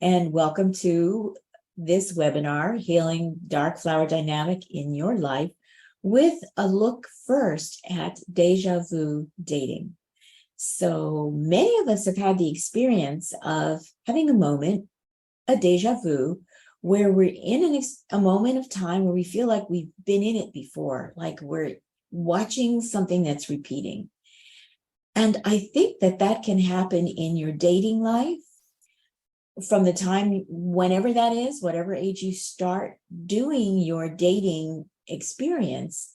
and welcome to this webinar, Healing Dark Flower Dynamic in Your Life, with a look first at deja vu dating. So many of us have had the experience of having a moment, a deja vu, where we're in a moment of time where we feel like we've been in it before, like we're watching something that's repeating. And I think that can happen in your dating life from the time, whenever that is, whatever age you start doing your dating experience.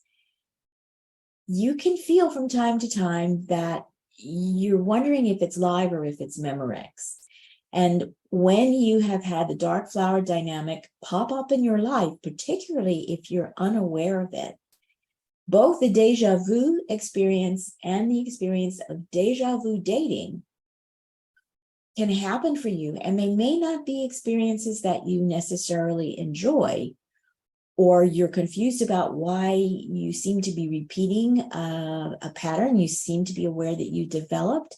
You can feel from time to time that you're wondering if it's live or if it's Memorex. And when you have had the dark flower dynamic pop up in your life, particularly if you're unaware of it, both the deja vu experience and the experience of deja vu dating can happen for you. And they may not be experiences that you necessarily enjoy, or you're confused about why you seem to be repeating a pattern. You seem to be aware that you developed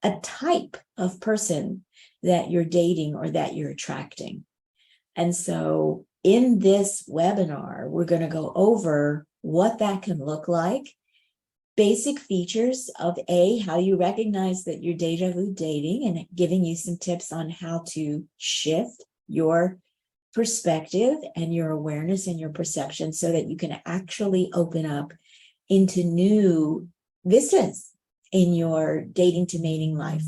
a type of person that you're dating or that you're attracting. And so in this webinar, we're going to go over what that can look like, basic features of how you recognize that you're deja vu dating, and giving you some tips on how to shift your perspective and your awareness and your perception so that you can actually open up into new vistas in your dating to mating life.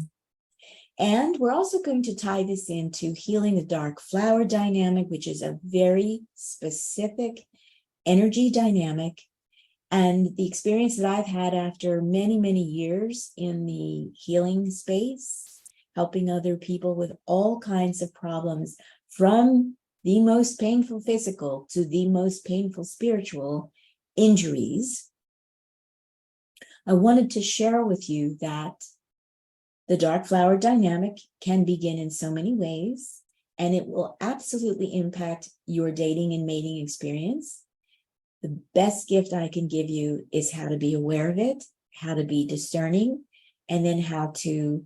And we're also going to tie this into healing the dark flower dynamic, which is a very specific energy dynamic. And the experience that I've had after many, many years in the healing space, helping other people with all kinds of problems, from the most painful physical to the most painful spiritual injuries, I wanted to share with you that the dark flower dynamic can begin in so many ways, and it will absolutely impact your dating and mating experience. The best gift I can give you is how to be aware of it, how to be discerning, and then how to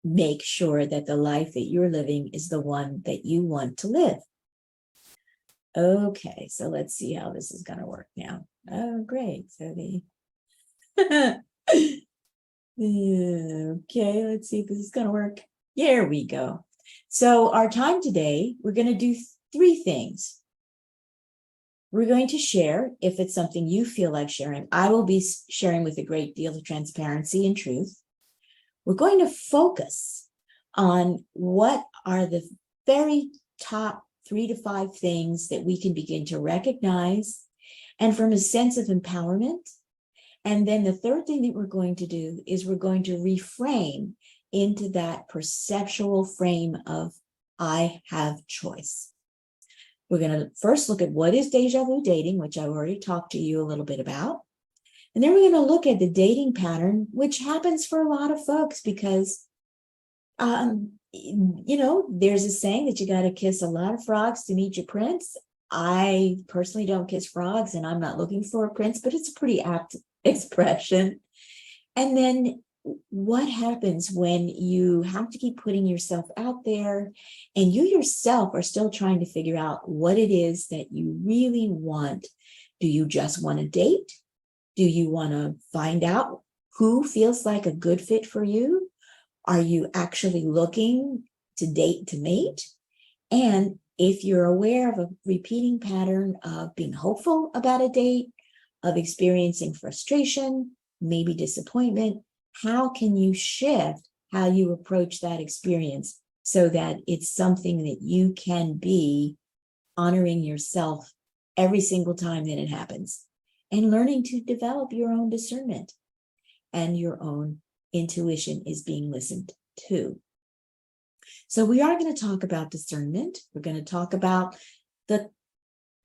make sure that the life that you're living is the one that you want to live. Okay, so let's see how this is going to work now. Oh, great. So okay, let's see if this is going to work. Here we go. So our time today, we're going to do three things. We're going to share, if it's something you feel like sharing. I will be sharing with a great deal of transparency and truth. We're going to focus on what are the very top 3 to 5 things that we can begin to recognize, and from a sense of empowerment. And then the third thing that we're going to do is we're going to reframe into that perceptual frame of I have choice. We're going to first look at what is deja vu dating, which I already talked to you a little bit about. And then we're going to look at the dating pattern, which happens for a lot of folks because, there's a saying that you got to kiss a lot of frogs to meet your prince. I personally don't kiss frogs, and I'm not looking for a prince, but it's a pretty apt expression. And then what happens when you have to keep putting yourself out there and you yourself are still trying to figure out what it is that you really want? Do you just want to date? Do you want to find out who feels like a good fit for you? Are you actually looking to date to mate? And if you're aware of a repeating pattern of being hopeful about a date, of experiencing frustration, maybe disappointment, how can you shift how you approach that experience so that it's something that you can be honoring yourself every single time that it happens, and learning to develop your own discernment and your own intuition is being listened to. So we are going to talk about discernment. We're going to talk about the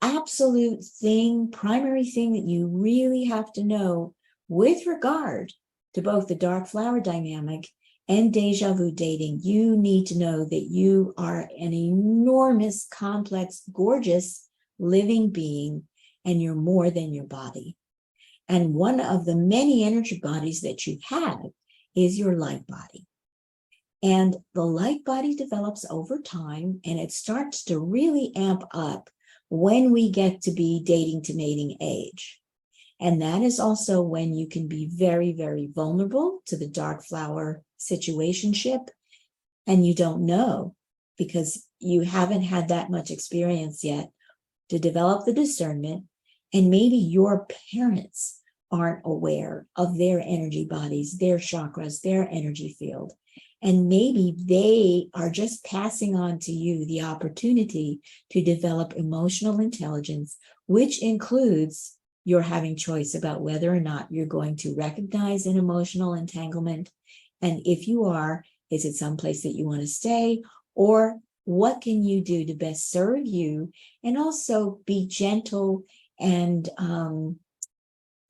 absolute thing, primary thing that you really have to know with regard to both the dark flower dynamic and deja vu dating. You need to know that you are an enormous, complex, gorgeous living being, and you're more than your body. And one of the many energy bodies that you have is your light body. And the light body develops over time, and it starts to really amp up when we get to be dating to mating age. And that is also when you can be very, very vulnerable to the dark flower situationship. And you don't know because you haven't had that much experience yet to develop the discernment. And maybe your parents aren't aware of their energy bodies, their chakras, their energy field. And maybe they are just passing on to you the opportunity to develop emotional intelligence, which includes your having choice about whether or not you're going to recognize an emotional entanglement. And if you are, is it someplace that you want to stay? Or what can you do to best serve you and also be gentle and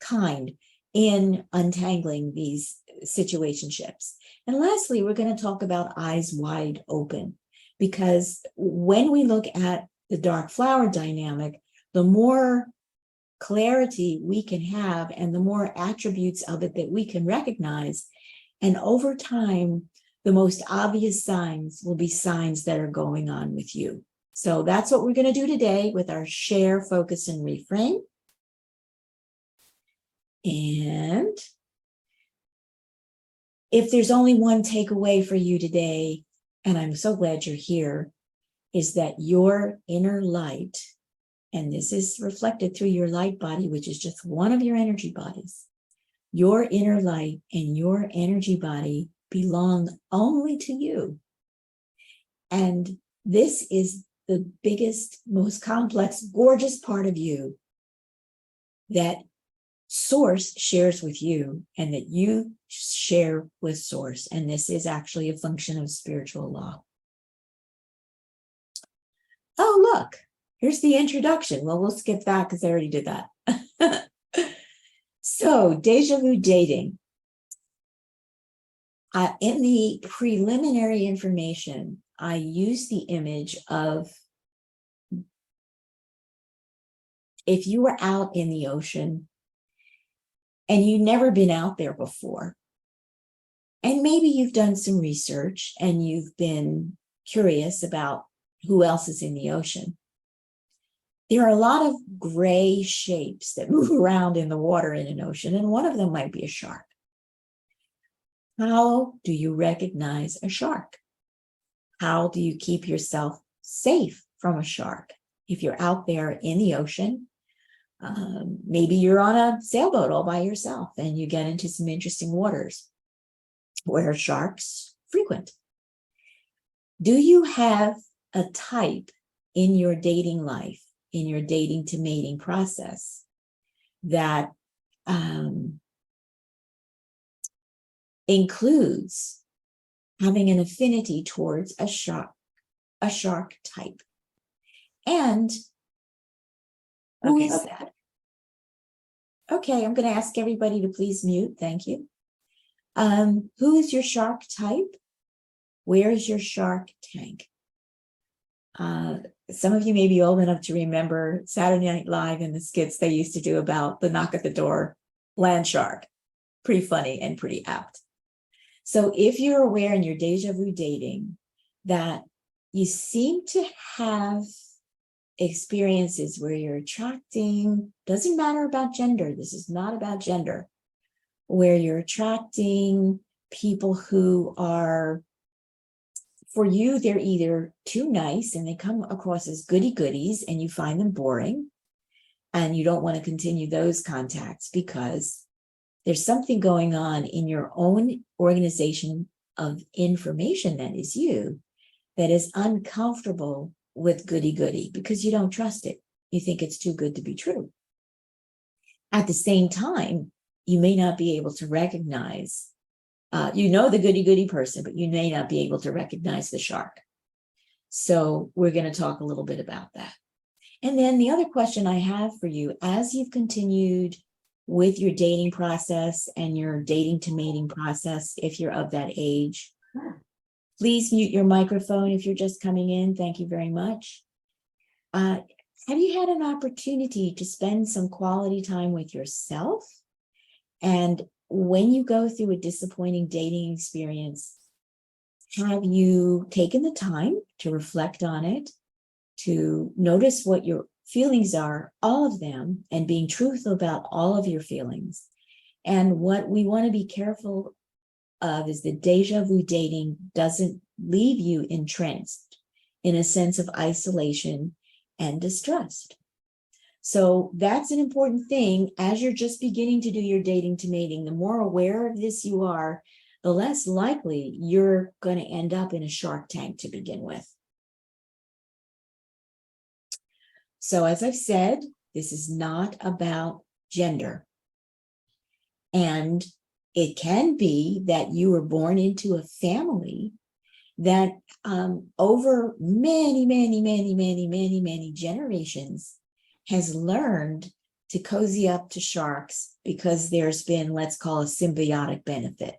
kind in untangling these situationships? And lastly, we're going to talk about eyes wide open, because when we look at the dark flower dynamic, the more clarity we can have and the more attributes of it that we can recognize. And over time, the most obvious signs will be signs that are going on with you. So that's what we're going to do today with our share, focus, and reframe. And if there's only one takeaway for you today, and I'm so glad you're here, is that your inner light, and this is reflected through your light body, which is just one of your energy bodies, your inner light and your energy body belong only to you. And this is the biggest, most complex, gorgeous part of you that Source shares with you and that you share with Source. And this is actually a function of spiritual law. Oh, look, here's the introduction. Well, we'll skip that because I already did that. So, Deja Vu dating. In the preliminary information, I use the image of if you were out in the ocean and you've never been out there before, and maybe you've done some research and you've been curious about who else is in the ocean. There are a lot of gray shapes that move around in the water in an ocean, and one of them might be a shark. How do you recognize a shark? How do you keep yourself safe from a shark? If you're out there in the ocean, maybe you're on a sailboat all by yourself and you get into some interesting waters where sharks frequent. Do you have a type in your dating life, in your dating to mating process, that includes having an affinity towards a shark type? And who is that? Okay, I'm going to ask everybody to please mute. Thank you. Who is your shark type? Where is your shark tank? Some of you may be old enough to remember Saturday Night Live and the skits they used to do about the knock at the door land shark. Pretty funny and pretty apt. So if you're aware in your deja vu dating that you seem to have experiences where you're attracting, doesn't matter about gender, this is not about gender, where you're attracting people who are, for you, they're either too nice and they come across as goody-goodies and you find them boring and you don't want to continue those contacts because there's something going on in your own organization of information that is you that is uncomfortable with goody-goody because you don't trust it. You think it's too good to be true. At the same time, you may not be able to recognize, the goody-goody person, but you may not be able to recognize the shark. So we're going to talk a little bit about that. And then the other question I have for you, as you've continued with your dating process and your dating to mating process, if you're of that age, please mute your microphone if you're just coming in. Thank you very much. Have you had an opportunity to spend some quality time with yourself? And when you go through a disappointing dating experience, have you taken the time to reflect on it, to notice what your feelings are, all of them, and being truthful about all of your feelings? And what we want to be careful of is that deja vu dating doesn't leave you entranced in a sense of isolation and distrust. So that's an important thing as you're just beginning to do your dating to mating. The more aware of this you are, the less likely you're going to end up in a shark tank to begin with. So as I've said, this is not about gender. And it can be that you were born into a family that over many generations has learned to cozy up to sharks because there's been, let's call, a symbiotic benefit.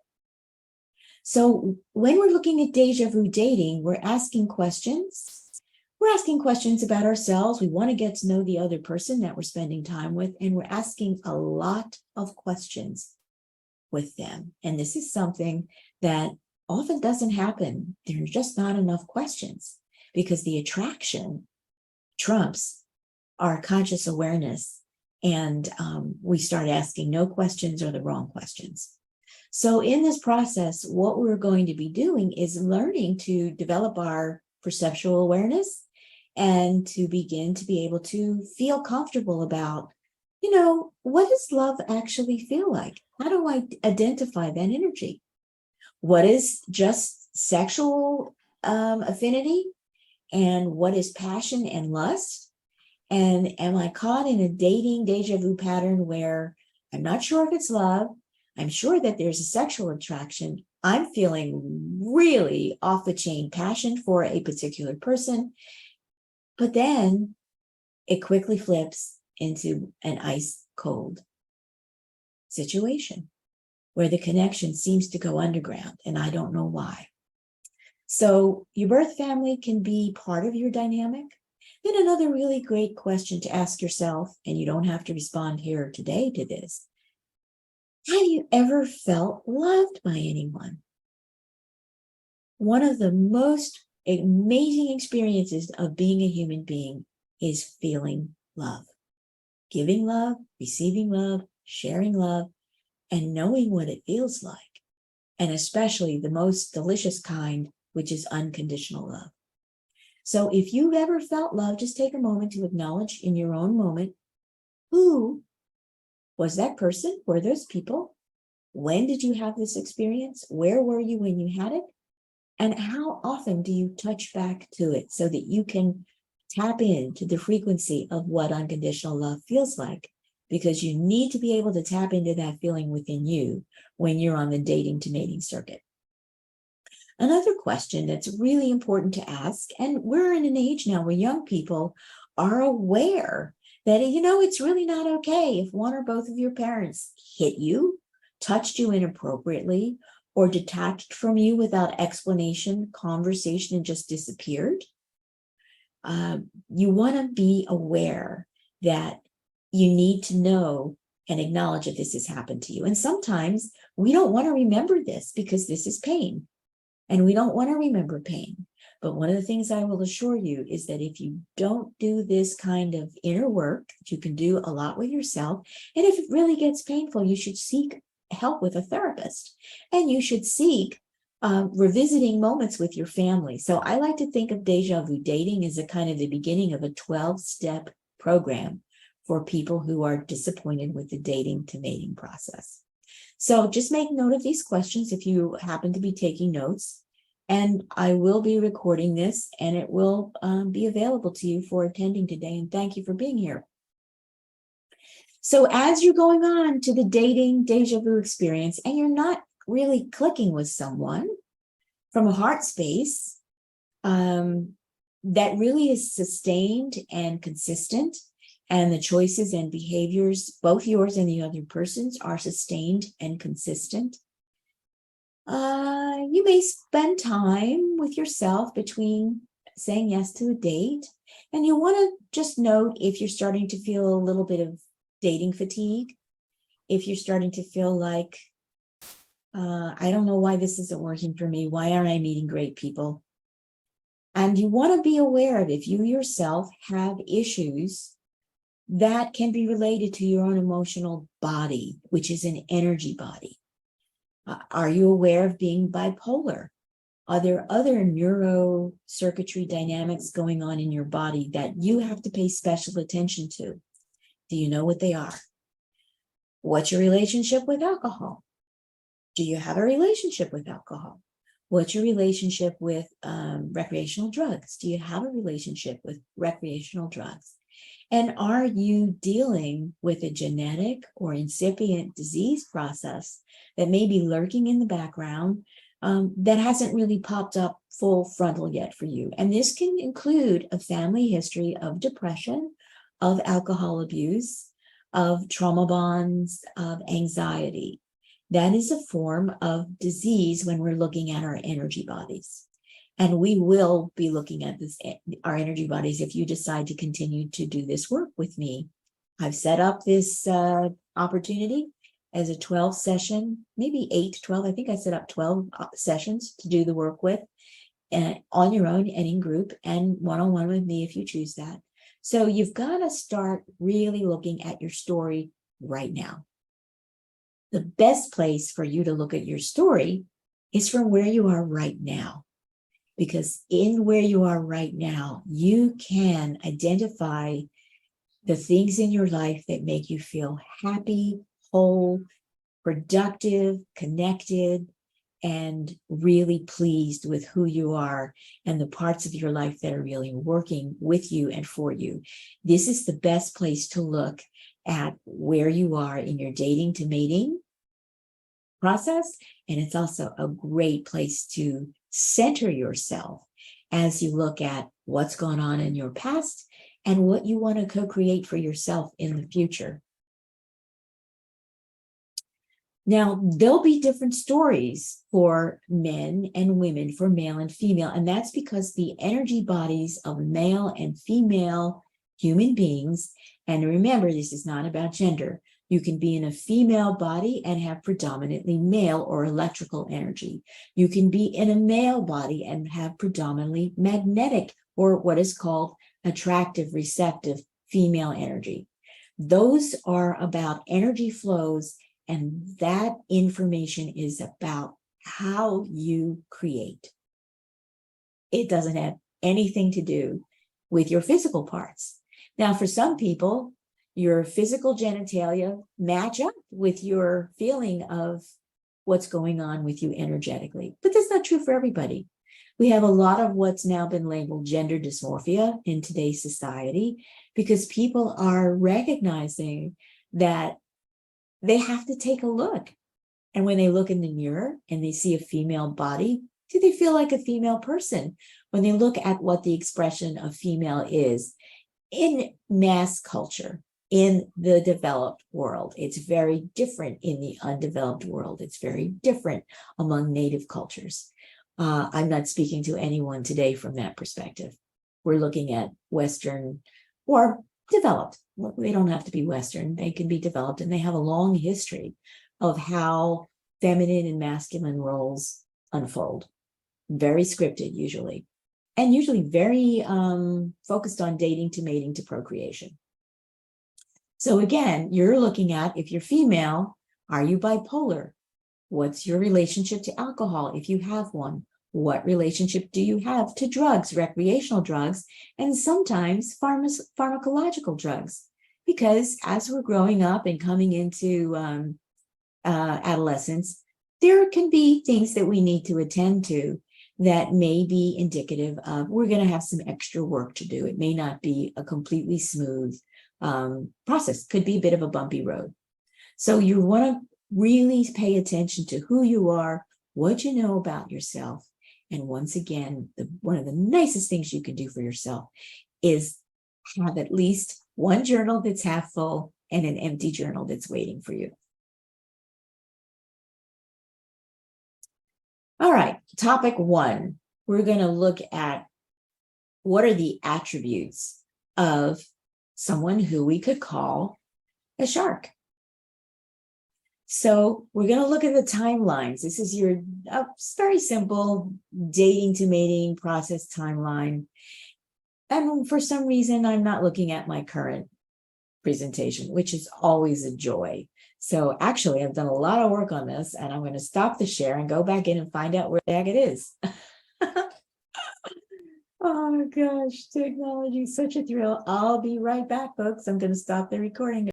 So when we're looking at deja vu dating, we're asking questions. We're asking questions about ourselves. We want to get to know the other person that we're spending time with, and we're asking a lot of questions with them. And this is something that often doesn't happen. There's just not enough questions because the attraction trumps our conscious awareness, and we start asking no questions or the wrong questions. So in this process, what we're going to be doing is learning to develop our perceptual awareness and to begin to be able to feel comfortable about, what does love actually feel like? How do I identify that energy? What is just sexual affinity? And what is passion and lust? And am I caught in a dating deja vu pattern where I'm not sure if it's love? I'm sure that there's a sexual attraction. I'm feeling really off the chain passion for a particular person, but then it quickly flips into an ice cold situation where the connection seems to go underground, and I don't know why. So your birth family can be part of your dynamic. Then another really great question to ask yourself, and you don't have to respond here today to this: have you ever felt loved by anyone? One of the most amazing experiences of being a human being is feeling love, giving love, receiving love, sharing love, and knowing what it feels like. And especially the most delicious kind, which is unconditional love. So if you've ever felt love, just take a moment to acknowledge in your own moment, who was that person? Were those people? When did you have this experience? Where were you when you had it? And how often do you touch back to it so that you can tap into the frequency of what unconditional love feels like? Because you need to be able to tap into that feeling within you when you're on the dating to mating circuit. Another question that's really important to ask, and we're in an age now where young people are aware that, it's really not okay if one or both of your parents hit you, touched you inappropriately, or detached from you without explanation, conversation, and just disappeared. You want to be aware that you need to know and acknowledge that this has happened to you. And sometimes we don't want to remember this because this is pain, and we don't want to remember pain. But one of the things I will assure you is that if you don't do this kind of inner work, you can do a lot with yourself. And if it really gets painful, you should seek help with a therapist, and you should seek revisiting moments with your family. So I like to think of deja vu dating as a kind of the beginning of a 12-step program for people who are disappointed with the dating to mating process. So just make note of these questions if you happen to be taking notes, and I will be recording this, and it will be available to you for attending today, and thank you for being here. So as you're going on to the dating deja vu experience and you're not really clicking with someone from a heart space that really is sustained and consistent, and the choices and behaviors, both yours and the other person's, are sustained and consistent, you may spend time with yourself between saying yes to a date. And you want to just note if you're starting to feel a little bit of dating fatigue, if you're starting to feel like I don't know why this isn't working for me. Why aren't I meeting great people? And you want to be aware of if you yourself have issues that can be related to your own emotional body, which is an energy body. Are you aware of being bipolar? Are there other neurocircuitry dynamics going on in your body that you have to pay special attention to? Do you know what they are? What's your relationship with alcohol? Do you have a relationship with alcohol? What's your relationship with recreational drugs? Do you have a relationship with recreational drugs? And are you dealing with a genetic or incipient disease process that may be lurking in the background that hasn't really popped up full frontal yet for you? And this can include a family history of depression, of alcohol abuse, of trauma bonds, of anxiety. That is a form of disease when we're looking at our energy bodies. And we will be looking at this, our energy bodies, if you decide to continue to do this work with me. I've set up this opportunity as a 12 session, maybe 8, 12. I think I set up 12 sessions to do the work with, on your own and in group, and one-on-one with me if you choose that. So you've got to start really looking at your story right now. The best place for you to look at your story is from where you are right now. Because in where you are right now, you can identify the things in your life that make you feel happy, whole, productive, connected, and really pleased with who you are and the parts of your life that are really working with you and for you. This is the best place to look at where you are in your dating to mating process. And it's also a great place to center yourself as you look at what's going on in your past and what you want to co-create for yourself in the future. Now, there'll be different stories for men and women, for male and female, and that's because the energy bodies of male and female human beings, and remember, this is not about gender. You can be in a female body and have predominantly male or electrical energy. You can be in a male body and have predominantly magnetic, or what is called attractive, receptive female energy. Those are about energy flows, and that information is about how you create. It doesn't have anything to do with your physical parts. Now, for some people, your physical genitalia match up with your feeling of what's going on with you energetically. But that's not true for everybody. We have a lot of what's now been labeled gender dysmorphia in today's society because people are recognizing that they have to take a look. And when they look in the mirror and they see a female body, do they feel like a female person? When they look at what the expression of female is in mass culture, in the developed world, it's very different in the undeveloped world. It's very different among native cultures. I'm not speaking to anyone today from that perspective. We're looking at Western or developed. They don't have to be Western. They can be developed, and they have a long history of how feminine and masculine roles unfold. Very scripted, usually, and usually very focused on dating to mating to procreation. So again, you're looking at, if you're female, are you bipolar? What's your relationship to alcohol, if you have one? What relationship do you have to drugs, recreational drugs, and sometimes pharmacological drugs? Because as we're growing up and coming into adolescence, there can be things that we need to attend to that may be indicative of we're going to have some extra work to do. It may not be a completely smooth process. Could be a bit of a bumpy road. So you want to really pay attention to who you are, what you know about yourself. And once again, one of the nicest things you can do for yourself is have at least one journal that's half full and an empty journal that's waiting for you. All right, topic 1. We're going to look at what are the attributes of someone who we could call a shark. So we're going to look at the timelines. This is your very simple dating to mating process timeline. And for some reason, I'm not looking at my current presentation, which is always a joy. So actually, I've done a lot of work on this, and I'm going to stop the share and go back in and find out where the heck it is. Oh my gosh, technology is such a thrill. I'll be right back, folks. I'm going to stop the recording.